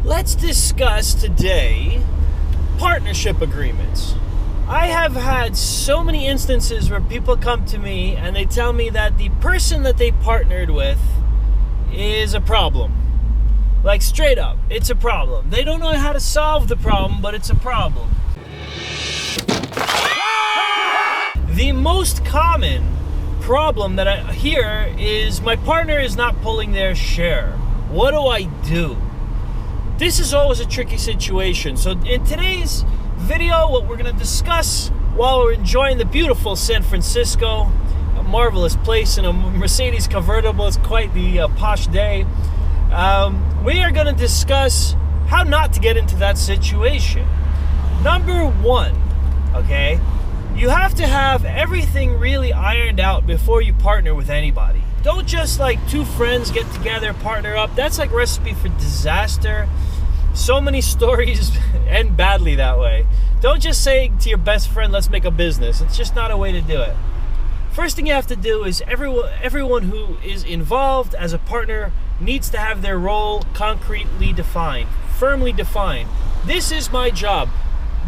Let's discuss today partnership agreements. I have had so many instances where people come to me and they tell me that the person that they partnered with is a problem. Like straight up, it's a problem. They don't know how to solve the problem, but it's a problem. The most common problem that I hear is my partner is not pulling their share. What do I do? This is always a tricky situation. So in today's video, what we're going to discuss while we're enjoying the beautiful San Francisco, a marvelous place in a Mercedes Convertible, it's quite the posh day. We are going to discuss how not to get into that situation. Number one, okay, you have to have everything really ironed out before you partner with anybody. Don't just like two friends get together, partner up. That's like recipe for disaster. So many stories end badly that way. Don't just say to your best friend, let's make a business. It's just not a way to do it. First thing you have to do is everyone who is involved as a partner needs to have their role concretely defined, firmly defined. This is my job.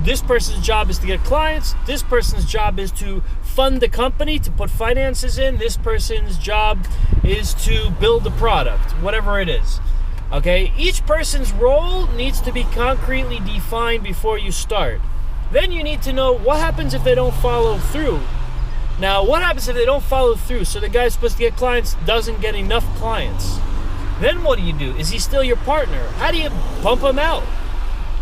This person's job is to get clients. This person's job is to fund the company, to put finances in. This person's job is to build the product, whatever it is. Okay, each person's role needs to be concretely defined before you start. Then you need to know what happens if they don't follow through. Now, what happens if they don't follow through? So the guy's supposed to get clients, doesn't get enough clients. Then what do? Is he still your partner? How do you bump him out?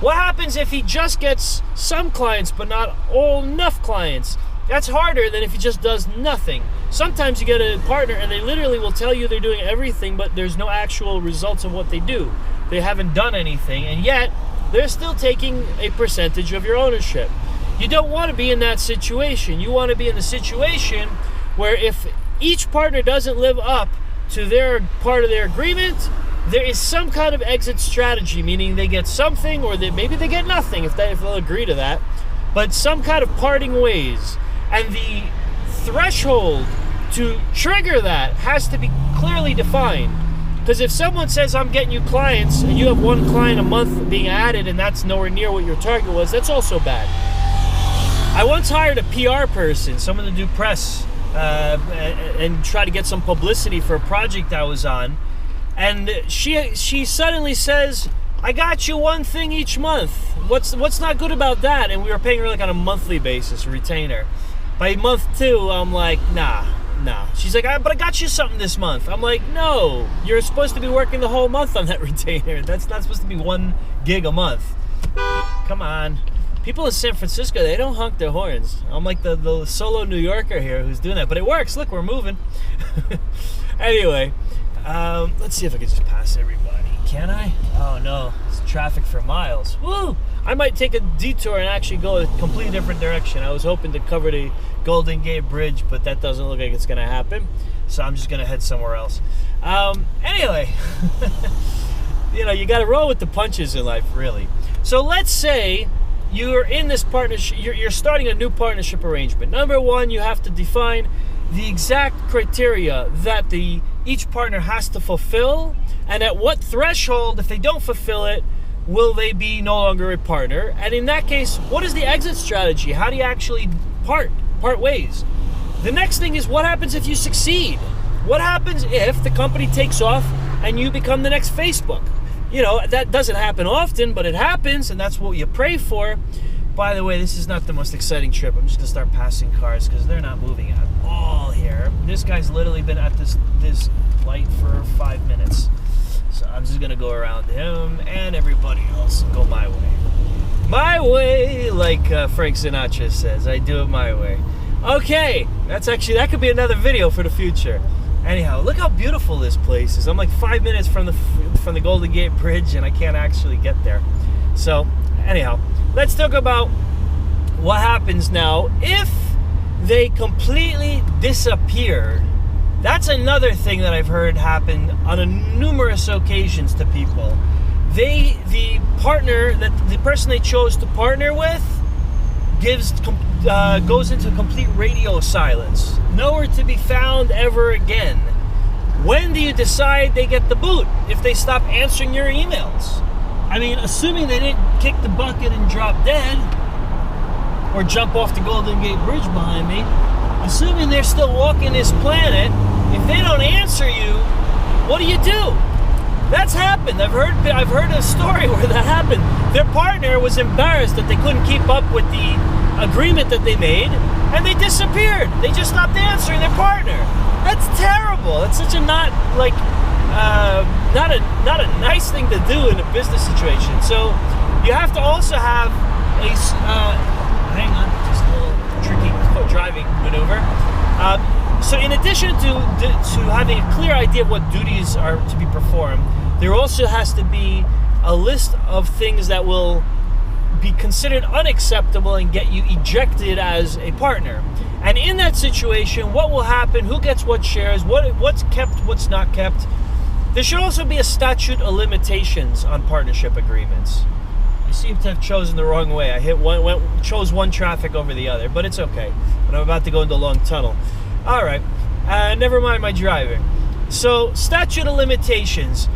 What happens if he just gets some clients but not enough clients? That's harder than if he just does nothing. Sometimes you get a partner and they literally will tell you they're doing everything, but there's no actual results of what they do. They haven't done anything, and yet they're still taking a percentage of your ownership. You don't want to be in that situation. You want to be in the situation where if each partner doesn't live up to their part of their agreement, there is some kind of exit strategy, meaning they get something or maybe they get nothing if they'll agree to that, but some kind of parting ways. And the threshold to trigger that has to be clearly defined. Because if someone says, I'm getting you clients, and you have one client a month being added and that's nowhere near what your target was, that's also bad. I once hired a PR person, someone to do press, and try to get some publicity for a project I was on. And she suddenly says, I got you one thing each month. What's not good about that? And we were paying her like on a monthly basis, a retainer. By month 2, I'm like, nah. She's like, but I got you something this month. I'm like, no, you're supposed to be working the whole month on that retainer. That's not supposed to be 1 gig a month. Come on. People in San Francisco, they don't honk their horns. I'm like the solo New Yorker here who's doing that. But it works. Look, we're moving. Anyway, let's see if I can just pass everybody. Can I? Oh, no. It's traffic for miles. Woo! I might take a detour and actually go a completely different direction. I was hoping to cover the Golden Gate Bridge, but that doesn't look like it's going to happen. So I'm just going to head somewhere else. Anyway, you got to roll with the punches in life, really. So let's say you're in this partnership, you're starting a new partnership arrangement. Number one, you have to define the exact criteria that each partner has to fulfill, and at what threshold, if they don't fulfill it, will they be no longer a partner? And in that case, what is the exit strategy? How do you actually part ways? The next thing is, what happens if you succeed? What happens if the company takes off and you become the next Facebook? That doesn't happen often, but it happens, and that's what you pray for. By the way, this is not the most exciting trip. I'm just going to start passing cars because they're not moving at all here. This guy's literally been at this light for 5 minutes. So I'm just going to go around him and everybody else and go my way. My way, like Frank Sinatra says. I do it my way. Okay, that could be another video for the future. Anyhow, look how beautiful this place is. I'm like 5 minutes from the Golden Gate Bridge and I can't actually get there. So, anyhow, let's talk about what happens now if they completely disappear. That's another thing that I've heard happen on numerous occasions to people. The person they chose to partner with goes into complete radio silence. Nowhere to be found ever again. When do you decide they get the boot? If they stop answering your emails. I mean, assuming they didn't kick the bucket and drop dead, or jump off the Golden Gate Bridge behind me, assuming they're still walking this planet, if they don't answer you, what do you do? That's happened. I've heard a story where that happened. Their partner was embarrassed that they couldn't keep up with the agreement that they made, and they disappeared. They just stopped answering their partner. That's terrible. That's such a not a nice thing to do in a business situation. So you have to also have a hang on, just a little tricky driving maneuver. So in addition to having a clear idea of what duties are to be performed, there also has to be a list of things that will be considered unacceptable and get you ejected as a partner. And in that situation, what will happen, who gets what shares, what's kept, what's not kept. There should also be a statute of limitations on partnership agreements. I seem to have chosen the wrong way. I chose one traffic over the other, but it's okay. But I'm about to go into a long tunnel. All right, never mind my driving. So, statute of limitations.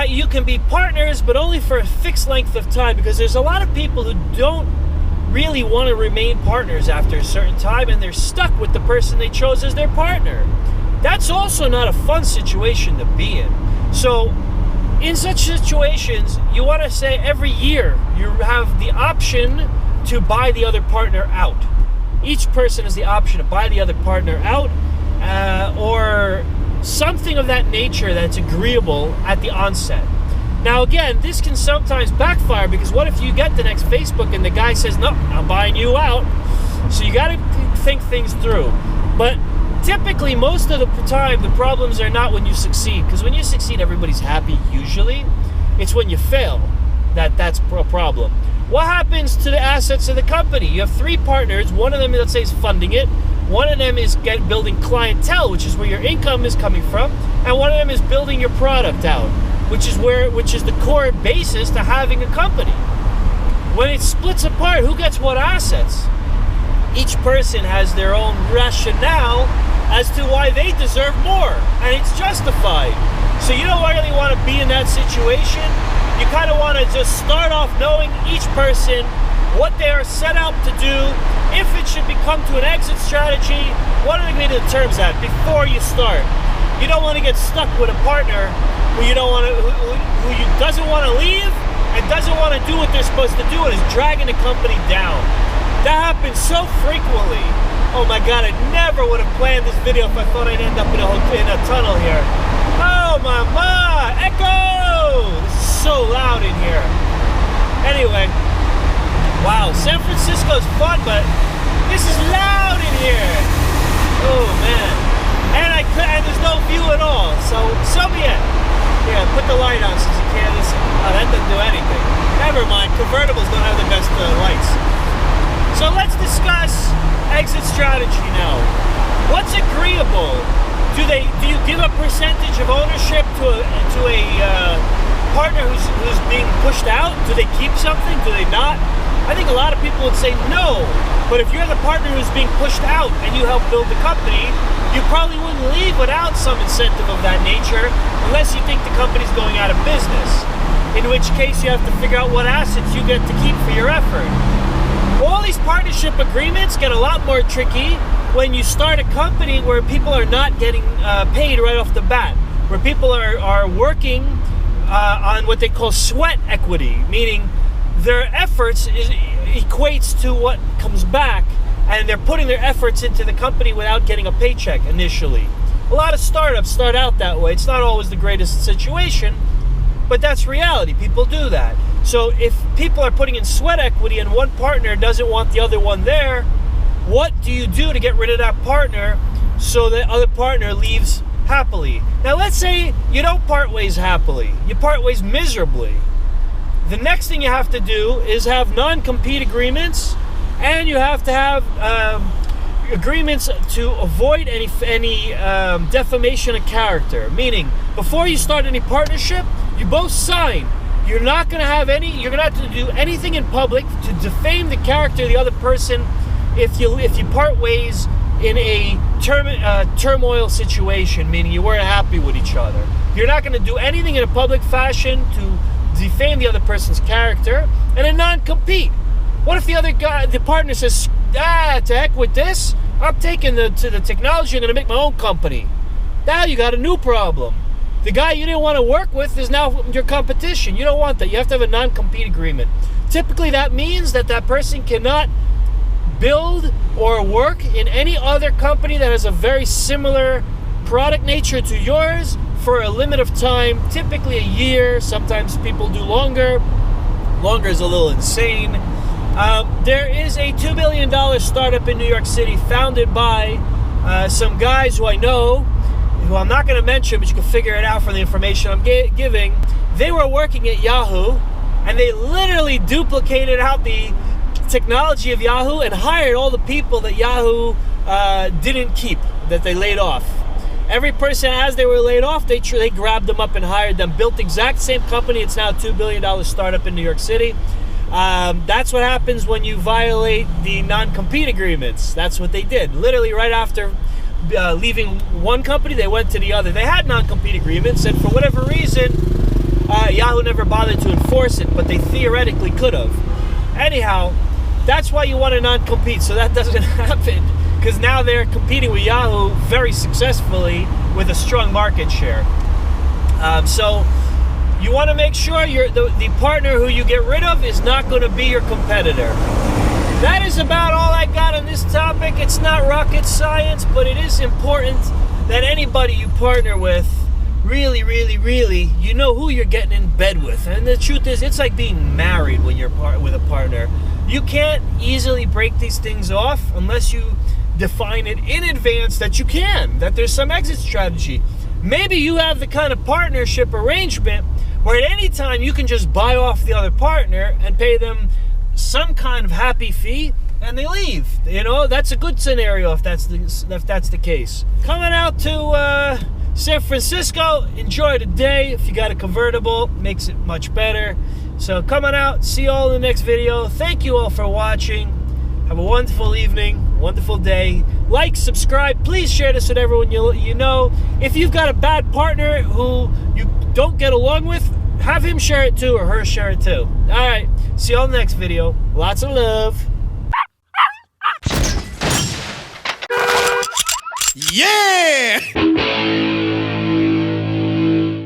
You can be partners, but only for a fixed length of time, because there's a lot of people who don't really want to remain partners after a certain time, and they're stuck with the person they chose as their partner. That's also not a fun situation to be in. So, in such situations, you want to say every year you have the option to buy the other partner out. Each person has the option to buy the other partner out, or something of that nature that's agreeable at the onset. Now again, this can sometimes backfire, because what if you get the next Facebook and the guy says, no, I'm buying you out? So you got to think things through. But typically, most of the time, the problems are not when you succeed, because when you succeed, everybody's happy usually. It's when you fail that's a problem. What happens to the assets of the company? You have three partners. One of them, let's say, is funding it. One of them is building clientele, which is where your income is coming from, and one of them is building your product out, which is the core basis to having a company. When it splits apart, who gets what assets? Each person has their own rationale as to why they deserve more, and it's justified. So you don't really want to be in that situation. You kind of want to just start off knowing each person, what they are set out to do. If it should become to an exit strategy, what are they going to the terms at before you start? You don't want to get stuck with a partner who doesn't want to leave and doesn't want to do what they're supposed to do and is dragging the company down. That happens so frequently. Oh my God, I never would have planned this video if I thought I'd end up in a tunnel here. Oh mama, echo! This is so loud in here. Anyway, wow, San Francisco's fun, but this is loud in here. Oh man, and there's no view at all. So be it. Yeah, put the light on since you can't listen. Oh, that doesn't do anything. Never mind. Convertibles don't have the best lights. So let's discuss exit strategy now. What's agreeable? Do you give a percentage of ownership to a partner who's being pushed out? Do they keep something? Do they not? I think a lot of people would say no. But if you're the partner who's being pushed out and you help build the company, you probably wouldn't leave without some incentive of that nature, unless you think the company's going out of business. In which case you have to figure out what assets you get to keep for your effort. All these partnership agreements get a lot more tricky when you start a company where people are not getting paid right off the bat, where people are working on what they call sweat equity, meaning their efforts equates to what comes back, and they're putting their efforts into the company without getting a paycheck initially. A lot of startups start out that way. It's not always the greatest situation, but that's reality. People do that. So if people are putting in sweat equity and one partner doesn't want the other one there, what do you do to get rid of that partner so the other partner leaves happily? Now let's say you don't part ways happily. You part ways miserably. The next thing you have to do is have non-compete agreements, and you have to have agreements to avoid any defamation of character. Meaning, before you start any partnership, you both sign. You're not going to have you're going to have to do anything in public to defame the character of the other person if you part ways in a turmoil situation, meaning you weren't happy with each other. You're not going to do anything in a public fashion to defame the other person's character, and a non-compete. What if the other guy, the partner says, to heck with this, I'm taking the technology, I'm going to make my own company. Now you got a new problem. The guy you didn't want to work with is now your competition. You don't want that. You have to have a non-compete agreement. Typically that means that person cannot build or work in any other company that has a very similar product nature to yours for a limit of time, typically a year. Sometimes people do longer. Longer is a little insane. There is a $2 billion startup in New York City founded by some guys who I know, who I'm not going to mention, but you can figure it out from the information I'm giving. They were working at Yahoo, and they literally duplicated out the technology of Yahoo and hired all the people that Yahoo didn't keep, that they laid off. Every person, as they were laid off, they grabbed them up and hired them, built the exact same company. It's now a $2 billion startup in New York City. That's what happens when you violate the non-compete agreements. That's what they did. Literally right after leaving one company, they went to the other. They had non-compete agreements, and for whatever reason, Yahoo never bothered to enforce it, but they theoretically could have. Anyhow, that's why you want a non-compete, so that doesn't happen, because now they're competing with Yahoo very successfully with a strong market share. So you want to make sure the partner who you get rid of is not going to be your competitor. That is about all I got on this topic. It's not rocket science, but it is important that anybody you partner with, really, you know who you're getting in bed with. And the truth is, it's like being married when you're with a partner. You can't easily break these things off unless you define it in advance that you can, that there's some exit strategy. Maybe you have the kind of partnership arrangement where at any time you can just buy off the other partner and pay them some kind of happy fee and they leave. You know, that's a good scenario if that's the case. Coming out to San Francisco, enjoy the day. If you got a convertible, makes it much better. So coming out, see you all in the next video. Thank you all for watching. Have a wonderful evening, wonderful day. Like, subscribe, please share this with everyone you know. If you've got a bad partner who you don't get along with, have him share it too, or her share it too. All right, see you all in the next video. Lots of love. Yeah!